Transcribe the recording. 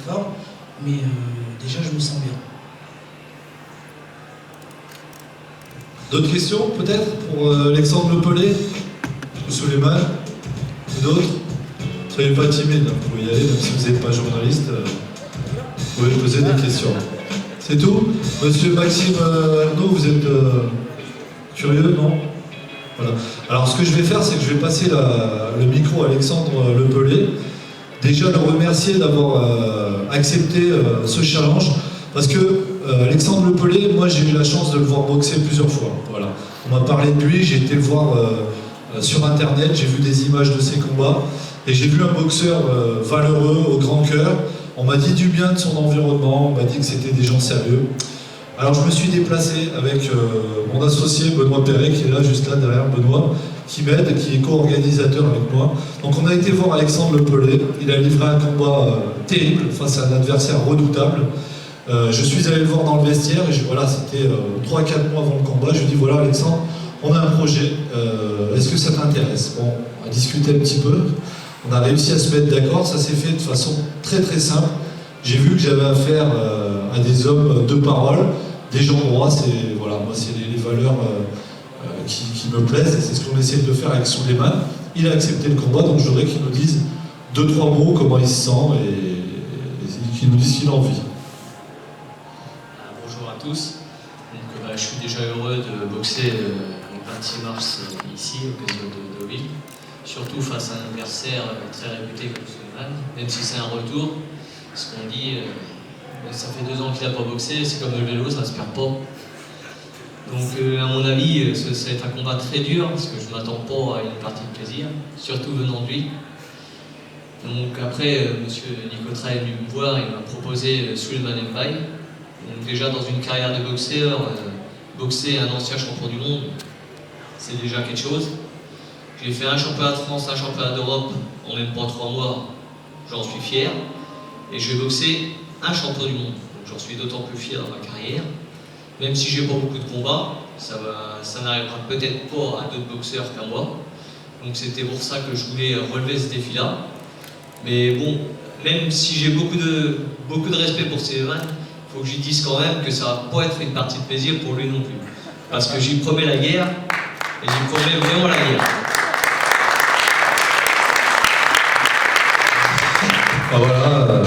fort, mais déjà je me sens bien. D'autres questions peut-être pour Alexandre Lepelé ou Souleymane ou d'autres? Soyez pas timide, vous pouvez y aller, même si vous n'êtes pas journaliste, vous pouvez poser des questions. C'est tout? Monsieur Maxime Arnaud, vous êtes curieux, non? Voilà. Alors ce que je vais faire, c'est que je vais passer le micro à Alexandre Lepelé. Déjà le remercier d'avoir accepté ce challenge, parce que Alexandre Lepelé, moi j'ai eu la chance de le voir boxer plusieurs fois. Voilà. On m'a parlé de lui, j'ai été le voir sur internet, j'ai vu des images de ses combats, et j'ai vu un boxeur valeureux, au grand cœur. On m'a dit du bien de son environnement, on m'a dit que c'était des gens sérieux. Alors je me suis déplacé avec mon associé Benoît Perret, qui est là, juste là derrière Benoît, qui m'aide, qui est co-organisateur avec moi. Donc on a été voir Alexandre Lepelé, il a livré un combat terrible face à un adversaire redoutable. Je suis allé le voir dans le vestiaire, et voilà, c'était 3-4 mois avant le combat. Je lui ai dit, voilà Alexandre, on a un projet, est-ce que ça t'intéresse? Bon, on a discuté un petit peu, on a réussi à se mettre d'accord, ça s'est fait de façon très très simple. J'ai vu que j'avais affaire à des hommes de parole, des gens droits, c'est voilà, moi c'est les valeurs qui me plaisent, et c'est ce qu'on essaie de faire avec Souleymane. Il a accepté le combat, donc je voudrais qu'il nous dise 2-3 mots, comment il se sent, et qu'il nous dise ce qu'il a envie. Bonjour à tous. Donc, je suis déjà heureux de boxer le 26 mars ici, au Casino de Deauville, surtout face à un adversaire très réputé comme Souleymane, même si c'est un retour. Ce qu'on dit, ça fait 2 ans qu'il n'a pas boxé, c'est comme le vélo, ça ne se perd pas. Donc à mon avis, ça va être un combat très dur, parce que je ne m'attends pas à une partie de plaisir, surtout venant de lui. Donc après, monsieur Nicotra est venu me voir, il m'a proposé Souleymane Mbaye. Donc déjà dans une carrière de boxeur, boxer un ancien champion du monde, c'est déjà quelque chose. J'ai fait un championnat de France, un championnat d'Europe en même pas 3 mois, j'en suis fier. Et je vais boxer un champion du monde, donc j'en suis d'autant plus fier dans ma carrière. Même si j'ai pas beaucoup de combats, ça n'arrivera peut-être pas à d'autres boxeurs qu'à moi. Donc c'était pour ça que je voulais relever ce défi-là. Mais bon, même si j'ai beaucoup de respect pour Souleymane, il faut que j'y dise quand même que ça va pas être une partie de plaisir pour lui non plus. Parce que j'y promets la guerre, et j'y promets vraiment la guerre. Ah, voilà.